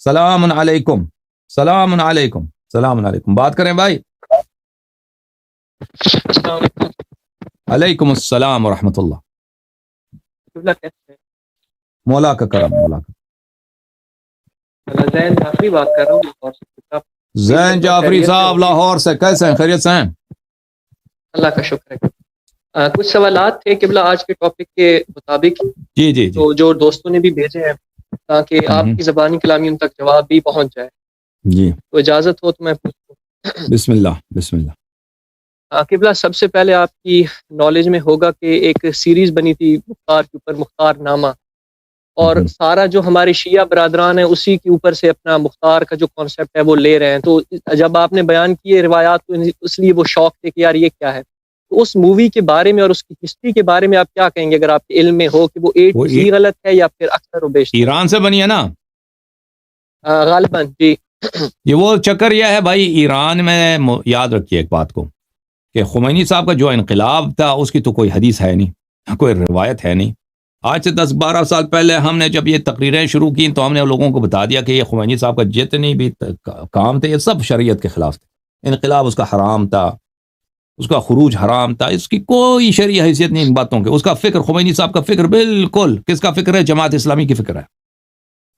سلام علیکم، سلام علیکم، سلام علیکم، بات کریں بھائی. علیکم السلام ورحمۃ اللہ. مولا کا کرم، مولا کا. زین جعفری بات کر رہا ہوں. زین جعفری صاحب لاہور سے، کیسے ہیں؟ خیریت سے ہیں؟ اللہ کا شکر ہے. کچھ سوالات تھے قبلہ آج کے ٹاپک کے مطابق. جی جی جی. تو جو دوستوں نے بھی بھیجے ہیں تاکہ آپ کی زبانی کلامی ان تک جواب بھی پہنچ جائے. جی تو اجازت ہو تو میں پوچھوں. بسم اللہ بسم اللہ. قبلہ سب سے پہلے آپ کی نالج میں ہوگا کہ ایک سیریز بنی تھی مختار کے اوپر، مختار نامہ، اور سارا جو ہمارے شیعہ برادران ہیں اسی کے اوپر سے اپنا مختار کا جو کانسیپٹ ہے وہ لے رہے ہیں. تو جب آپ نے بیان کیے روایات تو اس لیے وہ شوق تھے کہ یار یہ کیا ہے. تو اس مووی کے بارے میں اور اس کی ہسٹری کے بارے میں آپ کیا کہیں گے اگر آپ کے علم میں ہو کہ وہ اے ٹو زی غلط ہے یا پھر اکثر و بیشتر؟ ایران سے بنی ہے نا غالباً. جی یہ وہ چکر یہ ہے بھائی، ایران میں یاد رکھیے ایک بات کو کہ خمینی صاحب کا جو انقلاب تھا اس کی تو کوئی حدیث ہے نہیں، کوئی روایت ہے نہیں. آج سے 10-12 سال پہلے ہم نے جب یہ تقریریں شروع کی تو ہم نے لوگوں کو بتا دیا کہ یہ خمینی صاحب کا جتنی بھی کام تھے یہ سب شریعت کے خلاف تھے. انقلاب اس کا حرام تھا، اس کا خروج حرام تھا، اس کی کوئی شرعی حیثیت نہیں ان باتوں کے. اس کا فکر، خمینی صاحب کا فکر بالکل کس کا فکر ہے؟ جماعت اسلامی کی فکر ہے.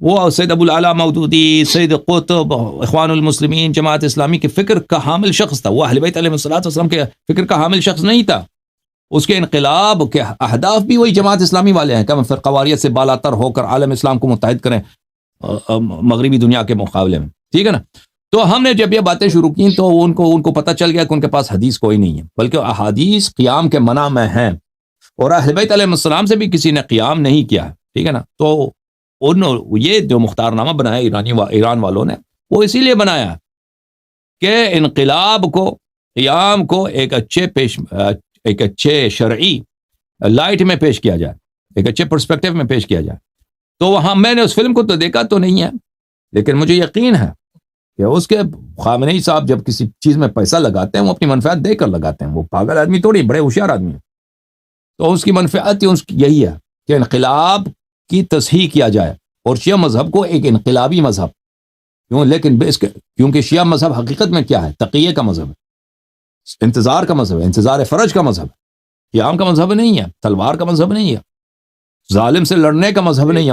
وہ سید ابو الاعلیٰ مودودی، سید قطب، اخوان المسلمین، جماعت اسلامی کے فکر کا حامل شخص تھا. وہ اہل بیت علیہ السلام کے فکر کا حامل شخص نہیں تھا. اس کے انقلاب کے اہداف بھی وہی جماعت اسلامی والے ہیں کہ ہم فرقواریت سے بالاتر ہو کر عالم اسلام کو متحد کریں مغربی دنیا کے مقابلے میں. ٹھیک ہے نا؟ تو ہم نے جب یہ باتیں شروع کی تو ان کو پتہ چل گیا کہ ان کے پاس حدیث کوئی نہیں ہے، بلکہ احادیث قیام کے منع میں ہیں، اور اہل بیت علیہ السلام سے بھی کسی نے قیام نہیں کیا. ٹھیک ہے نا؟ تو یہ جو مختار نامہ بنایا ایران والوں نے، وہ اسی لیے بنایا کہ انقلاب کو، قیام کو ایک اچھے شرعی لائٹ میں پیش کیا جائے، ایک اچھے پرسپیکٹیو میں پیش کیا جائے. تو وہاں میں نے اس فلم کو تو دیکھا تو نہیں ہے، لیکن مجھے یقین ہے کہ اس کے خامنئی صاحب جب کسی چیز میں پیسہ لگاتے ہیں وہ اپنی منفعت دے کر لگاتے ہیں. وہ پاگل آدمی تھوڑی، بڑے ہوشیار آدمی ہیں. تو اس کی منفعت یہی ہے کہ انقلاب کی تصحیح کیا جائے، اور شیعہ مذہب کو ایک انقلابی مذہب لیکن کیونکہ شیعہ مذہب حقیقت میں کیا ہے؟ تقیہ کا مذہب ہے، انتظار کا مذہب ہے، انتظار فرج کا مذہب ہے. قیام کا مذہب نہیں ہے، تلوار کا مذہب نہیں ہے، ظالم سے لڑنے کا مذہب نہیں ہے.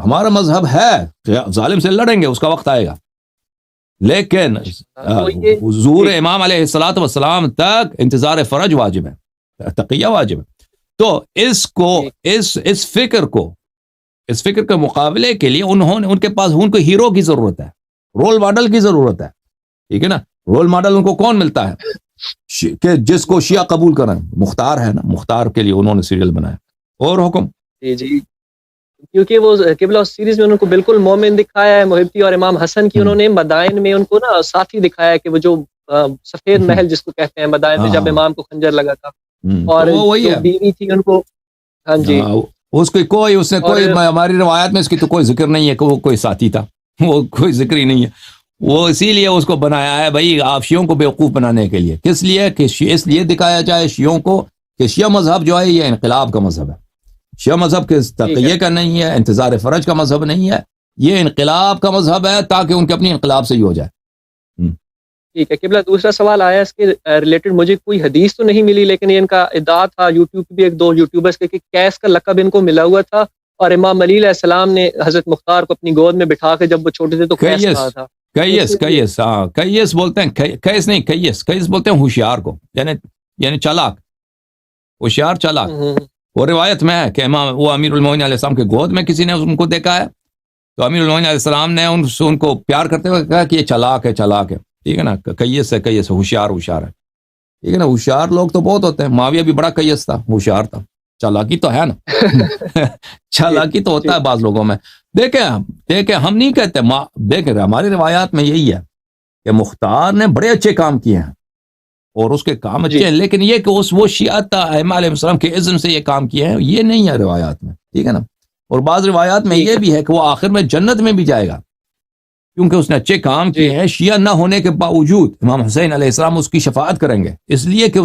ہمارا مذہب ہے ظالم سے لڑیں گے، اس کا وقت آئے گا، لیکن حضور امام علیہ الصلوۃ والسلام تک انتظار فرج واجب ہے، تقیہ واجب ہے. تو اس فکر کے مقابلے کے لیے ان کے پاس ان کو ہیرو کی ضرورت ہے، رول ماڈل کی ضرورت ہے. ٹھیک ہے نا؟ رول ماڈل ان کو کون ملتا ہے کہ جس کو شیعہ قبول کریں؟ مختار ہے نا، مختار کے لیے انہوں نے سیریل بنایا. اور حکم. جی کیونکہ وہ قبلہ سیریز میں ان کو بالکل مومن دکھایا ہے، محبتی، اور امام حسن کی انہوں نے مدائن میں ان کو نا ساتھی دکھایا ہے کہ وہ جو سفید محل جس کو کہتے ہیں مدائن میں، جب امام کو خنجر لگا تھا، اور جو بیوی تھی ان کو. ہاں جی. اس نے کوئی ہماری روایت میں اس کی تو کوئی ذکر نہیں ہے کہ وہ کوئی ساتھی تھا، وہ کوئی ذکر ہی نہیں ہے. وہ اسی لیے اس کو بنایا ہے بھائی آپ شیعوں کو بیوقوف بنانے کے لیے. کس لیے؟ کہ اس لیے دکھایا جائے شیعوں کو کہ شیعہ مذہب جو ہے یہ انقلاب کا مذہب ہے. شیعہ مذہب کے تقیہ کا نہیں ہے، انتظار فرج کا مذہب نہیں ہے، یہ انقلاب کا مذہب ہے، تاکہ ان کے اپنی انقلاب سے ہی ہو جائے. ٹھیک ہے قبلہ. دوسرا سوال آیا اس کے ریلیٹڈ، مجھے کوئی حدیث تو نہیں ملی، لیکن ان کا ادعا تھا یوٹیوب پہ بھی ایک دو یوٹیوبرز کے کہ کیس کا لقب ان کو ملا ہوا تھا، اور امام علی علیہ السلام نے حضرت مختار کو اپنی گود میں بٹھا کے جب وہ چھوٹے تھے تو کیس کہا تھا. کیس، ہاں کیس بولتے ہیں، کیس نہیں، کیس بولتے ہیں ہوشیار کو، یعنی چالاک، ہوشیار چالاک. وہ روایت میں ہے کہ وہ امیر المومنین علیہ السلام کے گود میں کسی نے ان کو دیکھا ہے، تو امیر المومنین علیہ السلام نے ان کو پیار کرتے ہوئے کہا کہ یہ چالاک ہے. ٹھیک ہے نا؟ کیس ہے، ہوشیار ہے. ٹھیک ہے نا؟ ہوشیار لوگ تو بہت ہوتے ہیں. معاویہ بھی بڑا کیس تھا، ہوشیار تھا. چالاکی تو ہے نا، چالاکی تو ہوتا ہے بعض لوگوں میں. دیکھیں ہم نہیں کہتے، دیکھیں ہماری روایات میں یہی ہے کہ مختار نے بڑے اچھے کام کیے ہیں اور اس کے کام اچھے ہیں، لیکن یہ کہ وہ شیعہ ائمہ علیہ السلام کے اذن سے یہ کام کیے ہیں، یہ نہیں ہے روایات میں. ٹھیک ہے نا؟ اور بعض روایات میں یہ بھی ہے کہ وہ آخر میں جنت میں بھی جائے گا کیونکہ اس نے اچھے کام کیے ہیں. شیعہ نہ ہونے کے باوجود امام حسین علیہ السلام اس کی شفاعت کریں گے، اس لیے کہ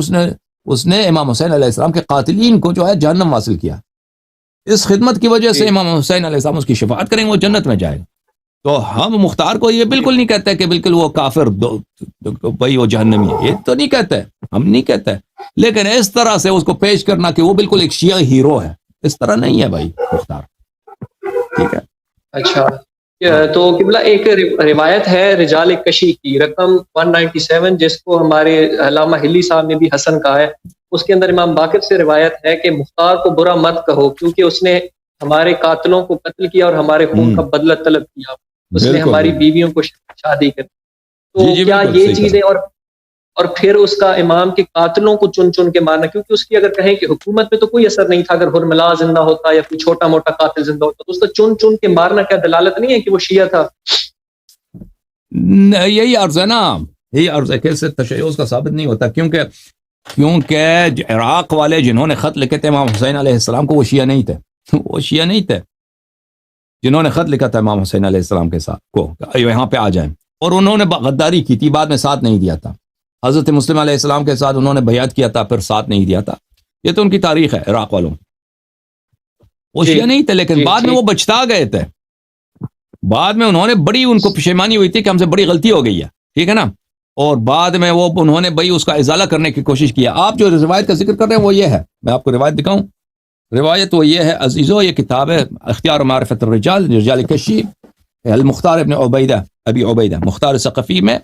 اس نے امام حسین علیہ السلام کے قاتلین کو جو ہے جہنم واصل کیا. اس خدمت کی وجہ سے امام حسین علیہ السلام اس کی شفاعت کریں گے، وہ جنت میں جائے گا. تو ہم مختار کو یہ بالکل نہیں کہتے کہ بالکل وہ کافر بھائی وہ جہنمی ہے، یہ تو نہیں کہتے، ہم نہیں کہتے، لیکن اس طرح سے اس کو پیش کرنا کہ وہ بالکل ایک شیعہ ہیرو ہے، اس طرح نہیں ہے بھائی مختار، ٹھیک ہے۔ اچھا، تو قبلہ ایک روایت ہے رجال کشی کی رقم 197، جس کو ہمارے علامہ ہلی صاحب نے بھی حسن کہا ہے۔ اس کے اندر امام باقر سے روایت ہے کہ مختار کو برا مت کہو، کیونکہ اس نے ہمارے قاتلوں کو قتل کیا اور ہمارے خون کا بدلہ طلب کیا، اس نے بالکل ہماری بالکل، بیویوں کو شادی کر، تو جی جی کیا بالکل یہ صحیح چیزیں، اور پھر اس کا امام کے قاتلوں کو چن چن کے مارنا، کیونکہ اس کی اگر کہیں کہ حکومت پہ تو کوئی اثر نہیں تھا، اگر ہرملا زندہ ہوتا یا کوئی چھوٹا موٹا قاتل زندہ ہوتا تو اس کا چن چن کے مارنا کیا دلالت نہیں ہے کہ وہ شیعہ تھا؟ یہی عرض ہے نا، یہی عرض ہے کہ اس سے تشیع کا ثابت نہیں ہوتا، کیونکہ عراق والے جنہوں نے خط لکھے تھے امام حسین علیہ السلام کو، وہ شیعہ نہیں تھے، وہ شیعہ نہیں تھے جنہوں نے خط لکھا تھا امام حسین علیہ السلام کے ساتھ کو یہاں پہ آ جائیں، اور انہوں نے غداری کی تھی، بعد میں ساتھ نہیں دیا تھا، حضرت مسلم علیہ السلام کے ساتھ انہوں نے بیعت کیا تھا، پھر ساتھ نہیں دیا تھا، یہ تو ان کی تاریخ ہے عراق والوں کی، وہ شیعہ نہیں تھے، لیکن بعد میں وہ بچتا گئے تھے، بعد میں انہوں نے بڑی، ان کو پشیمانی ہوئی تھی کہ ہم سے بڑی غلطی ہو گئی ہے، ٹھیک ہے نا، اور بعد میں وہ انہوں نے بھائی اس کا ازالہ کرنے کی کوشش کیا۔ آپ جو روایت کا ذکر کر رہے ہیں وہ یہ ہے، میں آپ کو روایت دکھاؤں، روایت وہ یہ ہے عزیزو، یہ کتاب ہے اختیار و معرفت الرجال، رجال کشی، المختار ابن عبیدہ، ابی عبیدہ مختار ثقفی میں،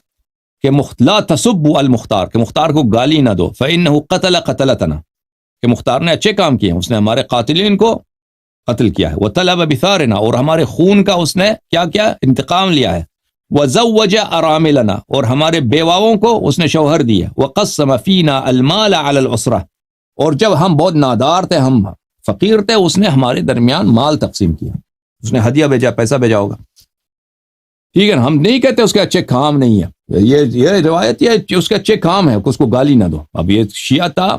کہ لا تسبوا المختار، کہ مختار کو گالی نہ دو، فإنه قتل قتلتنا، کہ مختار نے اچھے کام کیے، اس نے ہمارے قاتلین کو قتل کیا ہے، وطلب بثارنا، اور ہمارے خون کا اس نے کیا کیا انتقام لیا ہے، وزوج اراملنا، اور ہمارے بیواؤں کو اس نے شوہر دیا، وقسم فینا المال علی العسرہ، اور جب ہم بہت نادار تھے، ہم فقیر تھے، اس نے ہمارے درمیان مال تقسیم کیا، اس نے ہدیہ بھیجا، پیسہ بھیجا ہوگا، ٹھیک ہے نا، ہم نہیں کہتے اس کے اچھے کام نہیں ہے، یہ روایت یہ اس کے اچھے کام ہے، اس کو گالی نہ دو۔ اب یہ شیعہ تھا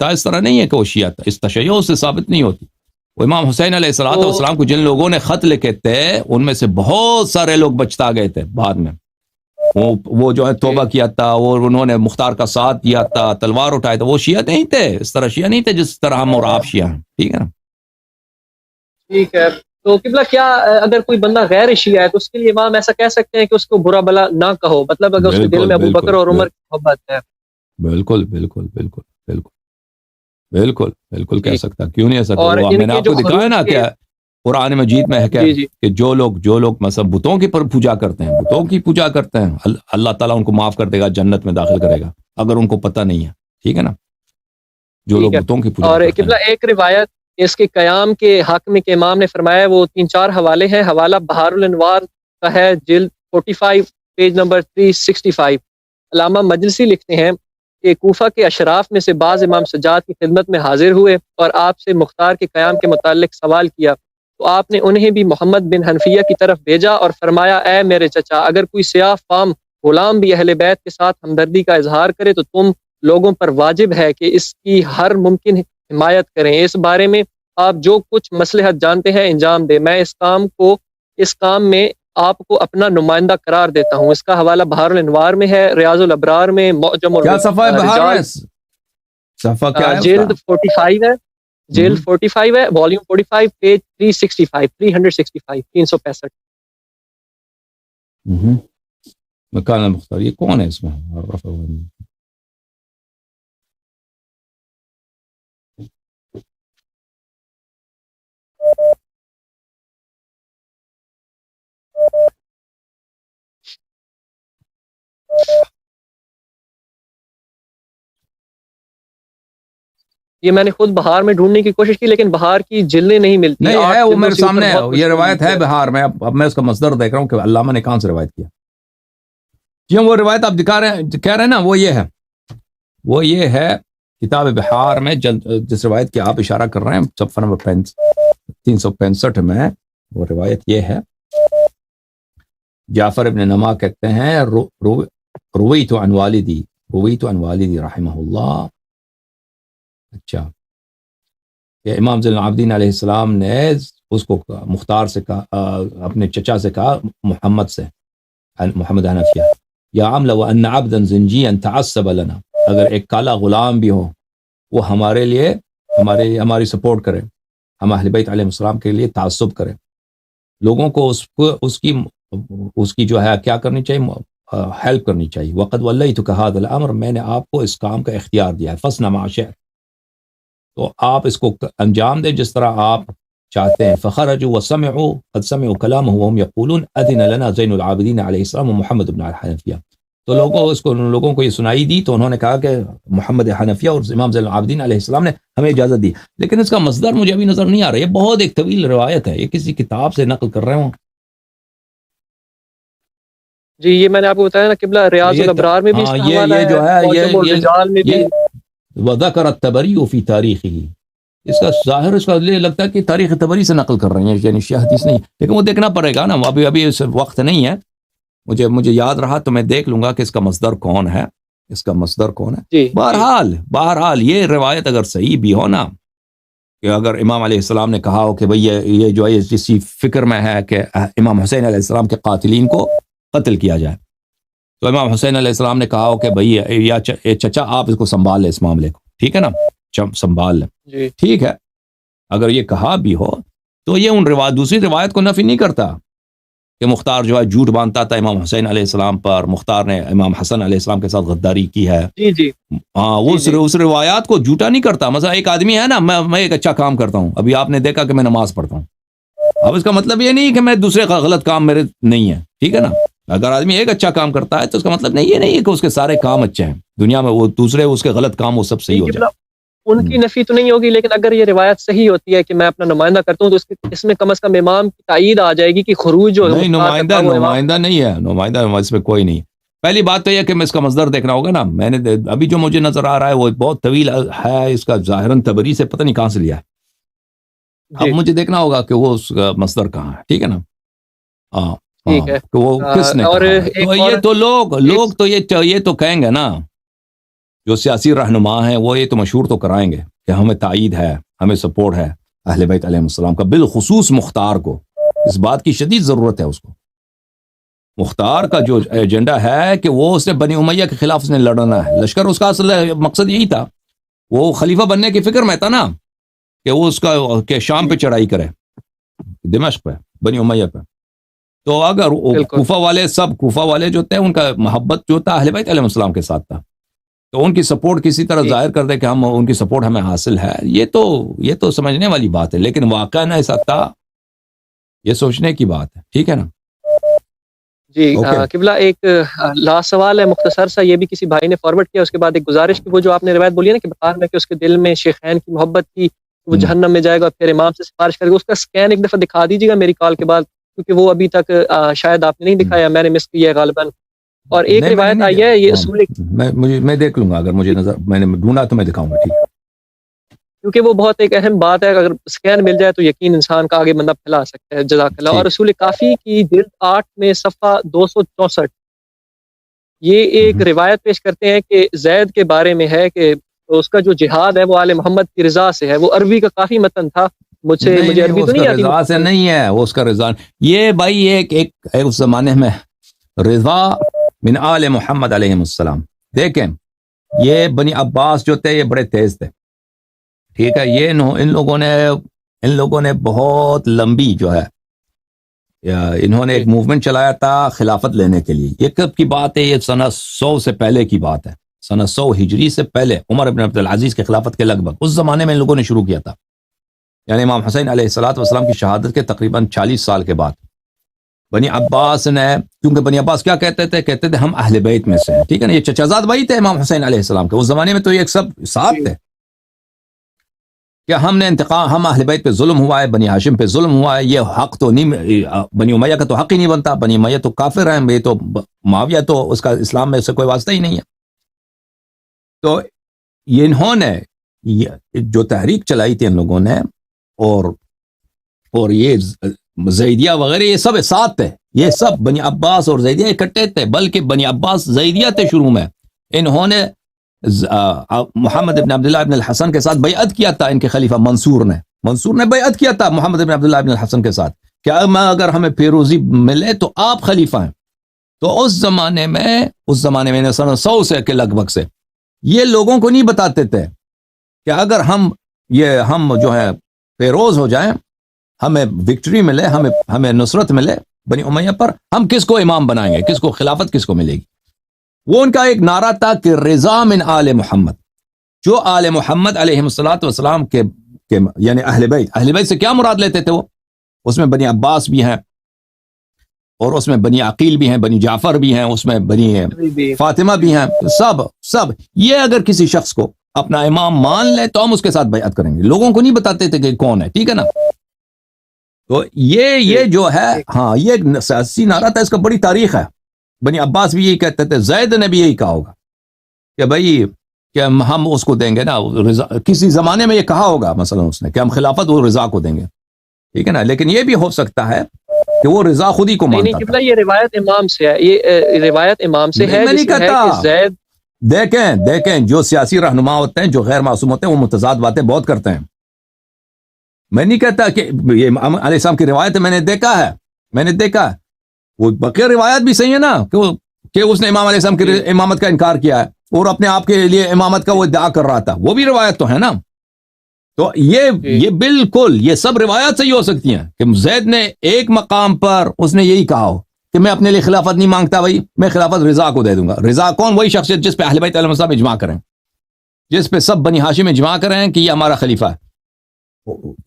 اس طرح نہیں ہے کہ وہ شیعہ تھا، اس تشیع سے ثابت نہیں ہوتی۔ وہ امام حسین علیہ السلام کو جن لوگوں نے خط لکھے تھے، ان میں سے بہت سارے لوگ بچتا گئے تھے بعد میں، وہ جو ہے توبہ کیا تھا، اور انہوں نے مختار کا ساتھ دیا تھا، تلوار اٹھایا تھا، وہ شیعہ نہیں تھے، اس طرح شیعہ نہیں تھے جس طرح ہم اور آپ شیعہ ہیں، ٹھیک ہے نا۔ ٹھیک ہے، تو قبلہ کیا اگر کوئی بندہ غیر شیعہ ہے تو اس کے لیے امام ایسا کہہ سکتے ہیں کہ اس کو برا بلا نہ کہو، مطلب اگر اس کے دل میں ابو بکر اور عمر کی محبت ہے؟ بالکل بالکل بالکل بالکل بالکل بالکل کہہ سکتا، کیوں نہیں کہہ سکتا؟ میں نے آپ کو دکھایا نا کہ قرآن مجید میں ہے کہ جو لوگ مثلا بتوں کی پوجا کرتے ہیں، بتوں کی پوجا کرتے ہیں، اللہ تعالیٰ ان کو معاف کر دے گا، جنت میں داخل کرے گا، اگر ان کو پتہ نہیں ہے، ٹھیک ہے نا، جو لوگ بتوں کی پوجا کرتے ہیں۔ اور قبلہ ایک روایت اس کے قیام کے حق میں کہ امام نے فرمایا، وہ 3-4 حوالے ہیں، حوالہ بہار الانوار کا ہے، جلد 45 پیج نمبر 365۔ علامہ مجلسی لکھتے ہیں کہ کوفہ کے اشراف میں سے بعض امام سجاد کی خدمت میں حاضر ہوئے اور آپ سے مختار کے قیام کے متعلق سوال کیا، تو آپ نے انہیں بھی محمد بن حنفیہ کی طرف بھیجا اور فرمایا، اے میرے چچا، اگر کوئی سیاہ فام غلام بھی اہل بیت کے ساتھ ہمدردی کا اظہار کرے تو تم لوگوں پر واجب ہے کہ اس کی ہر ممکن حمایت کریں، اس بارے میں آپ جو کچھ مصلحت جانتے ہیں انجام دیں، میں اس کام میں آپ کو اپنا نمائندہ قرار دیتا ہوں۔ اس کا حوالہ بہار الانوار میں ہے، ریاض الابرار میں، معجم کیا صفحہ ہے بہار میں؟ صفحہ کیا ہے؟ جلد 45 ہے، جلد 45 ہے، والیوم 45 پیج 365 مکان المختار، یہ کون ہے اس میں؟ یہ میں نے خود بہار میں ڈھونڈنے کی کوشش کی، لیکن بہار کی جلدیں نہیں ملتی۔ نہیں ہے، وہ میرے سامنے ہے، یہ روایت ہے بہار میں، اب میں اس کا مصدر دیکھ رہا ہوں کہ علامہ نے کہاں سے روایت کیا، کیوں وہ روایت آپ دکھا رہے ہیں، کہہ رہے ہیں نا، وہ یہ ہے کتاب بہار میں، جس روایت کی آپ اشارہ کر رہے ہیں، صفحہ نمبر 365 میں وہ روایت یہ ہے، جعفر ابن نما کہتے ہیں، رویت عن والدی رحمہ اللہ، اچھا، کہ امام زین العابدین علیہ السلام نے اس کو مختار سے کہا، اپنے چچا سے کہا، محمد حنفیہ، یا عمل وان عبدا زنجیا تعصب لنا، اگر ایک کالا غلام بھی ہو وہ ہمارے لیے ہماری سپورٹ کرے، ہم اہل بیت علیہ السلام کے لیے تعصب کرے، لوگوں کو اس کی جو ہے کیا کرنی چاہیے، ہیلپ کرنی چاہیے. وقد ولیتک ھذا الامر، میں نے آپ کو اس کام کا اختیار دیا ہے. فاصنع ما شئت، تو آپ اس کو انجام دیں جس طرح آپ چاہتے ہیں. فخرجوا وسمعوا قد سمعوا كلامه وهم يقولون اذن لنا زین العابدین علیہ السلام ومحمد بن الحنفیہ. تو لوگوں کو یہ سنائی دی تو انہوں نے کہا کہ محمد حنفیہ اور امام زین العابدین علیہ السلام نے ہمیں اجازت دی. لیکن اس کا مصدر مجھے ابھی نظر نہیں آ رہا. یہ بہت ایک طویل روایت ہے، یہ کسی کتاب سے نقل کر رہے ہوں. جی یہ میں نے آپ کو بتایا نا قبلہ، ریاض الابرار میں بھی اس کا حوالہ یہ جو ہے معجم الرجال میں بھی. وذکر الطبری فی تاریخہ، اس کا ظاہر اس کا لگتا ہے کہ تاریخ طبری سے نقل کر رہے ہیں، یعنی شیعہ حدیث نہیں. لیکن وہ دیکھنا پڑے گا نا، ابھی اس وقت نہیں ہے. مجھے یاد رہا تو میں دیکھ لوں گا کہ اس کا مصدر کون ہے، اس کا مصدر کون ہے. جی بہرحال یہ روایت اگر صحیح بھی ہو نا، کہ اگر امام علیہ السلام نے کہا ہو کہ بھئی یہ جو ہے اسی فکر میں ہے کہ امام حسین علیہ السلام کے قاتلین کو قتل کیا جائے، تو امام حسین علیہ السلام نے کہا ہو کہ بھئی یا چچا آپ اس کو سنبھال لیں، اس معاملے کو، ٹھیک ہے نا، سنبھال لیں. جی ٹھیک ہے، اگر یہ کہا بھی ہو تو یہ دوسری روایت کو نفی نہیں کرتا کہ مختار جو ہے جھوٹ باندھتا تھا امام حسین علیہ السلام پر، مختار نے امام حسن علیہ السلام کے ساتھ غداری کی ہے. جی ہاں، وہ اس روایات کو جھوٹا نہیں کرتا. مثلا ایک آدمی ہے نا، میں ایک اچھا کام کرتا ہوں، ابھی آپ نے دیکھا کہ میں نماز پڑھتا ہوں، اب اس کا مطلب یہ نہیں کہ میں دوسرے کا غلط کام میرے نہیں ہے، ٹھیک ہے نا. اگر آدمی ایک اچھا کام کرتا ہے تو اس کا مطلب یہ نہیں ہے کہ اس کے سارے کام اچھے ہیں دنیا میں، وہ دوسرے اس کے غلط کام وہ سب صحیح ہو جائے. ان کی نفی تو نہیں ہوگی، لیکن اگر یہ روایت صحیح ہوتی ہے کہ میں اپنا نمائندہ کرتا ہوں تو اس میں کم از کم امام کی تائید آ جائے گی کہ خروج جو نہیں، نمائندہ نہیں ہے، نمائندہ اس میں کوئی نہیں. پہلی بات تو یہ کہ میں اس کا مصدر دیکھنا ہوگا نا. میں نے ابھی جو مجھے نظر آ رہا ہے وہ بہت طویل ہے، اس کا ظاہراً طبری سے پتہ نہیں کہاں سے لیا ہے. اب مجھے دیکھنا ہوگا کہ وہ اس کا مصدر کہاں ہے، ٹھیک ہے نا. ٹھیک ہے، کہ وہ کس نے کہا. تو یہ تو لوگ تو یہ تو کہیں گے نا، جو سیاسی رہنما ہیں وہ یہ تو مشہور تو کرائیں گے کہ ہمیں تائید ہے، ہمیں سپورٹ ہے اہل بیت علیہ السلام کا، بالخصوص مختار کو. اس بات کی شدید ضرورت ہے اس کو. مختار کا جو ایجنڈا ہے کہ وہ اس نے بنی امیہ کے خلاف اس نے لڑنا ہے. لشکر اس کا اصل مقصد یہی تھا، وہ خلیفہ بننے کی فکر میں تھا نا، کہ وہ اس کا کہ شام پہ چڑھائی کرے، دمشق پہ، بنی امیہ پہ. تو اگر کوفہ والے جو تھے ان کا محبت جو تھا اہل بیت علیہ السلام کے ساتھ تھا، تو ان کی سپورٹ کسی طرح ظاہر کر دے کہ ہم ان کی سپورٹ ہمیں حاصل ہے، یہ تو سمجھنے والی بات ہے. لیکن واقعہ نہ ایسا تھا، یہ سوچنے کی بات ہے، ٹھیک ہے نا. جی قبلہ ایک لاسٹ سوال ہے مختصر سا، یہ بھی کسی بھائی نے فارورڈ کیا. اس کے بعد ایک گزارش کی، وہ جو آپ نے روایت بولی ہے نا کہ بتا میں کہ اس کے دل میں شیخین کی محبت تھی، وہ جہنم میں جائے گا پھر امام سے سفارش کرے گا، اس کا سکین ایک دفعہ دکھا دیجیے گا میری کال کے بعد، کیونکہ وہ ابھی تک شاید آپ نے نہیں دکھایا، میں نے مس کیا ہے غالباً. اور ایک روایت آئی ہے یہ میں دیکھ لوں گا، اگر مجھے نظر میں نے ڈھونڈا تو میں دکھاؤں گا، ٹھیک ہے. کیونکہ وہ بہت ایک اہم بات ہے، اگر سکین مل جائے تو یقین انسان کا آگے بندہ پھیلا سکتا ہے. جزاک اللہ. اور رسول کافی کی جلد 8 میں صفحہ 264 یہ ایک روایت پیش کرتے ہیں کہ زید کے بارے میں ہے کہ اس کا جو جہاد ہے وہ آل محمد کی رضا سے ہے. وہ عربی کا کافی متن تھا، مجھے عربی تو نہیں آتی. رضا سے نہیں ہے وہ، اس کا رضا یہ بھائی ایک اس زمانے میں رضا من آل محمد علیہ السلام. دیکھیں یہ بنی عباس جو تھے یہ بڑے تیز تھے، ٹھیک ہے. یہ ان لوگوں نے بہت لمبی جو ہے انہوں نے ایک موومنٹ چلایا تھا خلافت لینے کے لیے. یہ کب کی بات ہے؟ یہ سنہ 100 سے پہلے کی بات ہے، سنہ 100 ہجری سے پہلے، عمر بن عبد العزیز کے خلافت کے لگ بھگ اس زمانے میں ان لوگوں نے شروع کیا تھا. یعنی امام حسین علیہ السلام کی شہادت کے تقریباً 40 سال کے بعد بنی عباس نے، کیونکہ بنی عباس کیا کہتے تھے ہم اہل بیت میں سے ہیں، ٹھیک ہے نا. یہ چچا زاد بھائی تھے امام حسین علیہ السلام کے. اس زمانے میں تو یہ سب ساتھ تھے کہ ہم نے انتقام، ہم اہل بیت پہ ظلم ہوا ہے، بنی ہاشم پہ ظلم ہوا ہے، یہ حق تو نہیں، بنی امیہ کا تو حق ہی نہیں بنتا، بنی امیہ تو کافر ہیں، یہ تو معاویہ تو اس کا اسلام میں سے کوئی واسطہ ہی نہیں ہے. تو یہ انہوں نے جو تحریک چلائی تھی ان لوگوں نے، اور یہ زیدیہ وغیرہ یہ سب ساتھ تھے. یہ سب بنی عباس اور زیدیہ اکٹھے تھے، بلکہ بنی عباس زیدیہ تھے شروع میں. انہوں نے محمد بن عبداللہ ابن الحسن کے ساتھ بیعت کیا تھا. ان کے خلیفہ منصور نے بیعت کیا تھا محمد بن عبداللہ ابن الحسن کے ساتھ کہ اگر ہمیں پیروزی ملے تو آپ خلیفہ ہیں. تو اس زمانے میں سنہ 100 سے کے لگ بھگ سے یہ لوگوں کو نہیں بتاتے تھے کہ اگر ہم جو ہے پیروز ہو جائیں، ہمیں وکٹری ملے، ہمیں نصرت ملے بنی امیہ پر، ہم کس کو امام بنائیں گے، کس کو خلافت کس کو ملے گی؟ وہ ان کا ایک نعرہ تھا کہ رضا من آل محمد، جو آل محمد علیہ الصلوۃ والسلام کے یعنی اہل بیت سے کیا مراد لیتے تھے وہ؟ اس میں بنی عباس بھی ہیں، اور اس میں بنی عقیل بھی ہیں، بنی جعفر بھی ہیں، اس میں بنی فاطمہ بھی ہیں، سب یہ اگر کسی شخص کو اپنا امام مان لے تو ہم اس کے ساتھ بیعت کریں گے، لوگوں کو نہیں بتاتے تھے کہ کون ہے، ٹھیک ہے نا؟ تو یہ جو ہے، ہاں یہ ایک سیاسی نعرہ تھا، اس کا بڑی تاریخ ہے۔ بنی عباس بھی یہی کہتے تھے، زید نے بھی یہی کہا ہوگا کہ بھائی کہ ہم اس کو دیں گے نا رضا، کسی زمانے میں یہ کہا ہوگا مثلا اس نے کہ ہم خلافت وہ رضا کو دیں گے، ٹھیک ہے نا؟ لیکن یہ بھی ہو سکتا ہے کہ وہ رضا خود ہی کو مانتا تھا۔ یہ روایت امام سے ہے، یہ روایت امام سے ہے، میں نہیں جس میں ہے کہتا، کہ زید، دیکھیں جو سیاسی رہنما ہوتے ہیں، جو غیر معصوم ہوتے ہیں، وہ متضاد باتیں بہت کرتے ہیں۔ میں نہیں کہتا کہ یہ امام علیہ السلام کی روایت ہے، میں نے دیکھا وہ بقیہ روایت بھی صحیح ہے نا کہ اس نے امام علیہ السلام کی امامت کا انکار کیا ہے اور اپنے آپ کے لیے امامت کا وہ ادعا کر رہا تھا، وہ بھی روایت تو ہے نا۔ تو یہ بالکل یہ سب روایات صحیح ہو سکتی ہیں کہ زید نے ایک مقام پر اس نے یہی کہا ہو کہ میں اپنے لیے خلافت نہیں مانگتا بھائی، میں خلافت رضا کو دے دوں گا۔ رضا کون؟ وہی شخصیت جس پہ اہل بیت علیہ السلام اجماع کریں، جس پہ سب بنی ہاشم اجماع کریں کہ یہ ہمارا خلیفہ ہے۔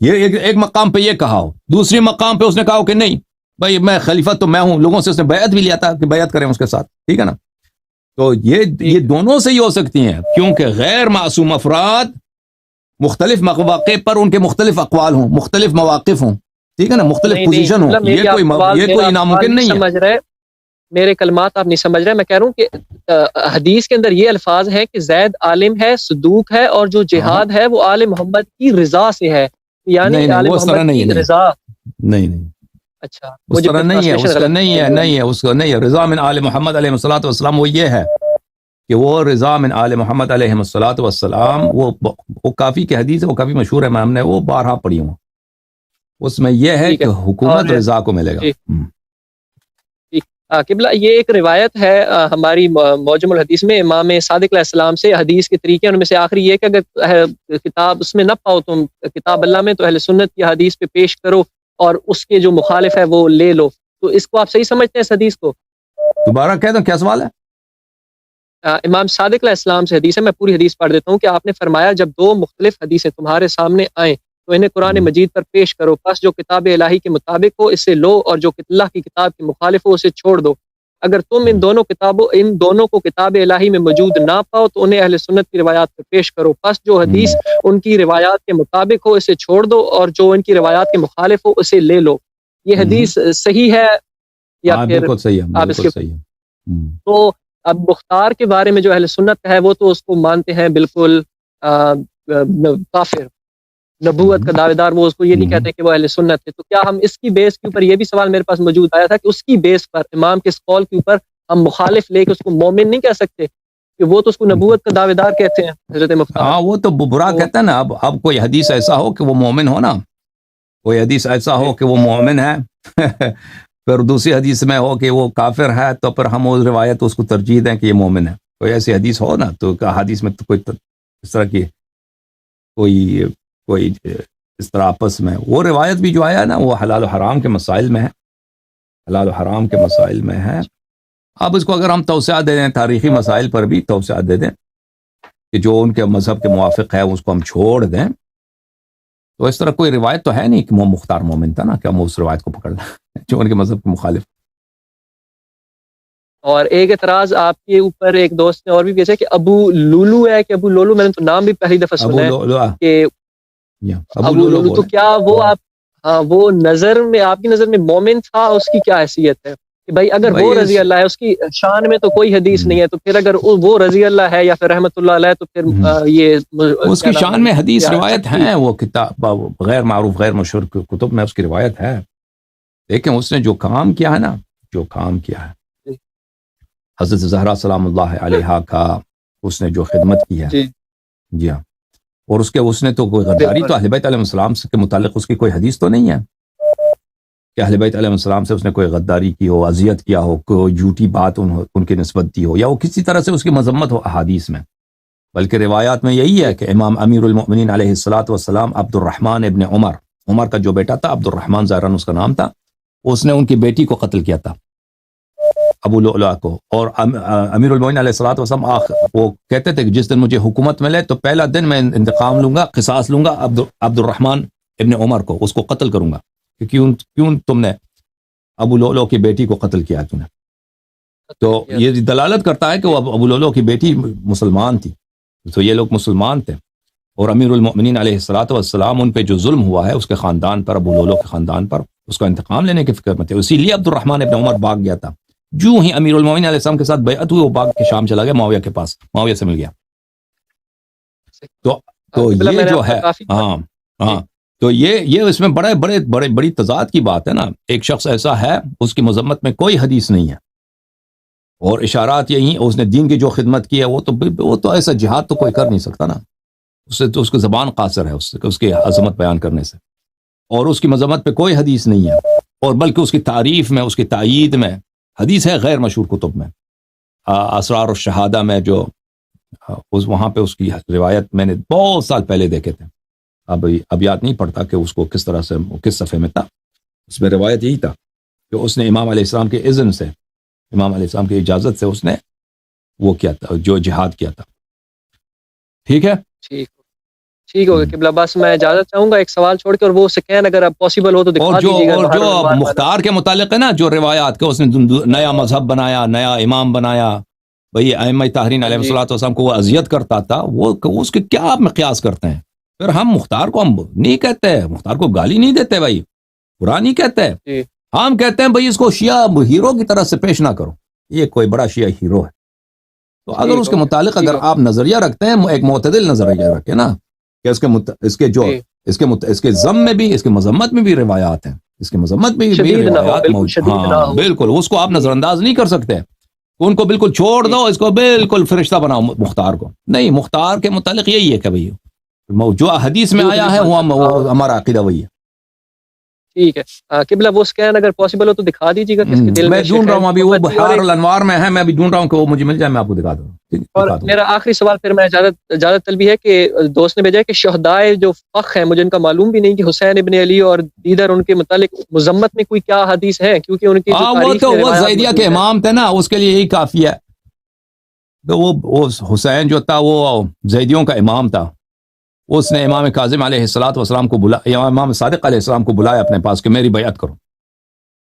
یہ ایک مقام پہ یہ کہا ہو، دوسری مقام پہ اس نے کہا ہو کہ نہیں بھائی میں خلیفت تو میں ہوں، لوگوں سے اس نے بیعت بھی لیا تھا کہ بیعت کریں اس کے ساتھ، ٹھیک ہے نا؟ تو یہ دونوں سے ہی ہو سکتی ہیں، کیونکہ غیر معصوم افراد مختلف مواقع پر ان کے مختلف اقوال ہوں، مختلف مواقف ہوں، ٹھیک ہے نا، مختلف پوزیشن ہوں، یہ کوئی ناممکن نہیں ہے۔ سمجھ رہے میرے کلمات آپ نہیں سمجھ رہے، میں کہہ رہا ہوں کہ حدیث کے اندر یہ الفاظ ہیں کہ زید عالم ہے، صدوق ہے، اور جو جہاد ہے وہ آل محمد کی رضا سے ہے، یعنی آل محمد کی رضا۔ نہیں اچھا اس طرح نہیں ہے، اس کا نہیں ہے، اس کا نہیں ہے۔ رضا من آل محمد علیہ الصلوۃ والسلام وہ یہ ہے کہ وہ رضا من آل محمد علیہ الصلوۃ والسلام، وہ کافی کی حدیث ہے، وہ کافی مشہور ہے، ہم نے وہ بارہا پڑھی ہوں، اس میں یہ ہے کہ حکومت رضا کو ملے گا۔ قبلہ یہ ایک روایت ہے ہماری معجم الحدیث میں امام صادق علیہ السلام سے، حدیث کے طریقے ان میں سے آخری یہ کہ اگر کتاب اس میں نہ پاؤ تم کتاب اللہ میں، تو اہل سنت کی حدیث پہ پیش کرو اور اس کے جو مخالف ہے وہ لے لو۔ تو اس کو آپ صحیح سمجھتے ہیں اس حدیث کو؟ دوبارہ کہہ دو کیا سوال ہے؟ امام صادق علیہ السلام سے حدیث ہے، میں پوری حدیث پڑھ دیتا ہوں کہ آپ نے فرمایا جب دو مختلف حدیثیں تمہارے سامنے آئیں تو انہیں قرآن مجید پر پیش کرو، پس جو کتاب الہی کے مطابق ہو اسے لو اور جو اللہ کی کتاب کے مخالف ہو اسے چھوڑ دو۔ اگر تم ان دونوں کو کتاب الہی میں موجود نہ پاؤ تو انہیں اہل سنت کی روایات پر پیش کرو، پس جو حدیث ان کی روایات کے مطابق ہو اسے چھوڑ دو اور جو ان کی روایات کے مخالف ہو اسے لے لو۔ یہ حدیث صحیح ہے یا پھر؟ بالکل صحیح ہے، بالکل صحیح ہے۔ تو اب مختار کے بارے میں جو اہل سنت ہے وہ تو اس کو مانتے ہیں بالکل کافر، نبوت کا دعوے دار، وہ اس کو یہ نہیں کہتے کہ وہ اہل سنت ہے۔ تو کیا ہم اس کی بیس کے اوپر، یہ بھی سوال میرے پاس موجود آیا تھا کہ اس کی بیس پر امام کے اس قول کے اوپر ہم مخالف لے کے اس کو مومن نہیں کہہ سکتے کہ وہ تو اس کو نبوت کا دعوے دار کہتے ہیں حضرت مختار؟ ہاں وہ تو برا کہتے ہیں نا۔ اب کوئی حدیث ایسا ہو کہ وہ مومن ہو نا، کوئی حدیث ایسا ہو کہ وہ مومن ہے پھر دوسری حدیث میں ہو کہ وہ کافر ہے، تو پھر ہم وہ روایت اس کو ترجیح دیں کہ یہ مومن ہے۔ کوئی ایسی حدیث ہو نا، تو حدیث میں تو کوئی اس طرح کی کوئی اس طرح آپس میں وہ روایت بھی جو آیا نا وہ حلال و حرام کے مسائل میں ہے، حلال و حرام کے مسائل میں ہے۔ اب اس کو اگر ہم توسعہ دے دیں، تاریخی مسائل پر بھی توسعہ دے دیں کہ جو ان کے مذہب کے موافق ہے اس کو ہم چھوڑ دیں، تو اس طرح کوئی روایت تو ہے نہیں کہ وہ مختار مومن تھا نا، کہ ہم اس روایت کو پکڑ لیں جو ان کے مذہب کے مخالف۔ اور ایک اعتراض آپ کے اوپر ایک دوست نے اور بھی کیا کہ ابو لولو ہے، کہ ابو لولو، میں نے تو نام بھی پہلی دفعہ سنا ہے کہ ابو لولو، تو کیا وہ آپ وہ نظر میں، آپ کی نظر میں مومن تھا؟ اس کی کیا حیثیت ہے کہ بھائی اگر وہ رضی اللہ ہے، اس کی شان میں تو کوئی حدیث نہیں ہے، تو پھر اگر وہ رضی اللہ ہے یا پھر رحمت اللہ علیہ تو پھر یہ اس کی شان میں حدیث روایت ہے، وہ کتاب غیر معروف غیر مشہور کتب میں اس کی روایت ہے، لیکن اس نے جو کام کیا ہے نا، جو کام کیا ہے حضرت زہرا سلام اللہ علیہا کا، اس نے جو خدمت کی ہے، جی ہاں، اور اس نے تو کوئی غداری تو اہل بیت علیہ السلام کے متعلق اس کی کوئی حدیث تو نہیں ہے کہ اہل بیت علیہ السلام سے اس نے کوئی غداری کی ہو، اذیت کیا ہو، کوئی جھوٹی بات ان کی نسبت دی ہو، یا وہ کسی طرح سے اس کی مذمت ہو احادیث میں، بلکہ روایات میں یہی ہے کہ امام امیر المؤمنین علیہ الصلوۃ والسلام عبد الرحمن ابن عمر عمر کا جو بیٹا تھا عبد الرحمن ظاہراً اس کا نام تھا، اس نے ان کی بیٹی کو قتل کیا تھا، ابو لؤلؤ کو. اور امیر المومنین علیہ الصلوۃ والسلام وہ کہتے تھے کہ جس دن مجھے حکومت ملے تو پہلا دن میں انتقام لوں گا، قصاص لوں گا عبد الرحمن ابن عمر کو، اس کو قتل کروں گا کہ کیوں تم نے ابو لؤلؤ کی بیٹی کو قتل کیا تم نے. تو یہ دلالت کرتا ہے کہ وہ ابو لؤلؤ کی بیٹی مسلمان تھی، تو یہ لوگ مسلمان تھے، اور امیر المؤمنین علیہ الصلوۃ والسلام ان پہ جو ظلم ہوا ہے اس کے خاندان پر، ابو لؤلؤ کے خاندان پر، اس کا انتقام لینے کی فکر میں تھے. اسی لیے عبد الرحمن ابن عمر بھاگ گیا تھا. جو ہی امیر المؤمنین علیہ السلام کے ساتھ بیعت ہوئی وہ بھاگ کے شام چلا گیا معاویہ کے پاس، معاویہ سے مل گیا. تو یہ جو ہے ہاں تو یہ اس میں بڑی تضاد کی بات ہے نا. ایک شخص ایسا ہے اس کی مذمت میں کوئی حدیث نہیں ہے، اور اشارات یہی اس نے دین کی جو خدمت کی ہے وہ تو ایسا جہاد تو کوئی کر نہیں سکتا نا. اس سے تو اس کی زبان قاصر ہے اس کی عظمت بیان کرنے سے، اور اس کی مذمت پہ کوئی حدیث نہیں ہے، اور بلکہ اس کی تعریف میں، اس کی تائید میں حدیث ہے غیر مشہور کتب میں. اسرار الشہادہ میں جو وہاں پہ اس کی روایت میں نے بہت سال پہلے دیکھے تھے، اب یاد نہیں پڑتا کہ اس کو کس طرح سے کس صفحے میں تھا. اس میں روایت یہی تھا کہ اس نے امام علیہ السلام کے اذن سے، امام علیہ السلام کی اجازت سے اس نے وہ کیا تھا، جو جہاد کیا تھا. ٹھیک ہے، ٹھیک ہوگا قبلہ. بس میں اجازت چاہوں گا ایک سوال چھوڑ کے، اور وہ سکین اگر پاسبل ہو تو دکھا دیجیے گا. اور جو مختار کے متعلق ہے نا، جو روایات کے اس نے نیا مذہب بنایا، نیا امام بنایا، بھئی ائمہ طاہرین علیہ الصلوۃ والسلام کو وہ اذیت کرتا تھا، وہ اس کے کیا آپ مقیاس کرتے ہیں؟ پھر ہم مختار کو ہم نہیں کہتے ہیں، مختار کو گالی نہیں دیتے بھائی، برا نہیں کہتے ہیں. ہم کہتے ہیں بھئی اس کو شیعہ ہیرو کی طرح سے پیش نہ کرو، یہ کوئی بڑا شیعہ ہیرو ہے. تو اگر اس کے متعلق اگر آپ نظریہ رکھتے ہیں، ایک معتدل نظریہ رکھیں نا، کہ اس کے ضم میں بھی، اس کے مذمت میں بھی روایات ہیں، اس کی مذمت میں بھی روایات موجود. ہاں بالکل، اس کو آپ نظر انداز نہیں کر سکتے، ان کو بالکل چھوڑ دو، اس کو بالکل فرشتہ بناؤ مختار کو. نہیں، مختار کے متعلق یہی ہے کہ بھئی جو حدیث میں آیا ہے وہ ہمارا عقیدہ وہی ہے. ٹھیک ہے قبلہ، وہ سکین اگر پاسبل ہو تو دکھا دیجیے گا کس کے دل میں. میں ڈھونڈ رہا ہوں ابھی، وہ بحار الانوار میں ہے، میں ابھی ڈھونڈ رہا ہوں کہ وہ مجھے مل جائے، میں آپ کو دکھا دوں. اور میرا آخری سوال پھر میں اجازت طلبی ہے کہ دوست نے بھیجا ہے کہ شہدائے جو فخ ہیں، مجھے ان کا معلوم بھی نہیں کہ حسین ابن علی اور دیدر ان کے متعلق مذمت میں کوئی کیا حدیث ہے، کیونکہ ان کی وہ زیدیہ کے امام تھے نا، اس کے لیے یہی کافی ہے. تو وہ حسین جو تھا وہ زیدیوں کا امام تھا، اس نے امام کاظم علیہ الصلوۃ والسلام کو بلایا، امام صادق علیہ السلام کو بلایا اپنے پاس کہ میری بیعت کرو.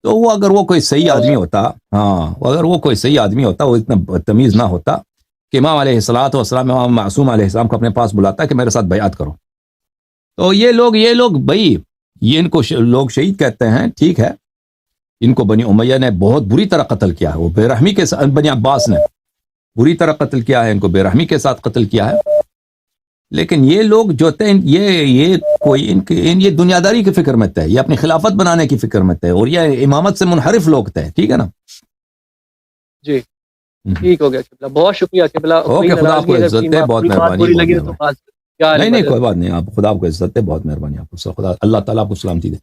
تو وہ اگر وہ کوئی صحیح آدمی ہوتا، اگر وہ کوئی صحیح آدمی ہوتا، وہ اتنا بدتمیز نہ ہوتا کہ امام علیہ الصلوۃ والسلام، امام معصوم علیہ السلام کو اپنے پاس بلاتا کہ میرے ساتھ بیعت کرو. تو یہ لوگ بھائی، یہ ان کو لوگ شہید کہتے ہیں، ٹھیک ہے، ان کو بنی امیہ نے بہت بری طرح قتل کیا ہے، وہ بے رحمی کے ساتھ، بنی عباس نے بری طرح قتل کیا ہے، ان کو بے رحمی کے ساتھ قتل کیا ہے. لیکن یہ لوگ جو تھے، یہ دنیاداری کی فکر میں تھے، یہ اپنی خلافت بنانے کی فکر میں تھے، اور یہ امامت سے منحرف لوگ تھے. ٹھیک ہے نا جی، ٹھیک ہو گیا قبلہ، بہت شکریہ قبلہ. اوکے، خدا آپ کو عزت دے، بہت مہربانی. نہیں نہیں کوئی بات نہیں، آپ خدا آپ کو عزت دے، بہت مہربانی آپ کو. خدا اللہ تعالیٰ آپ کو سلامتی دے.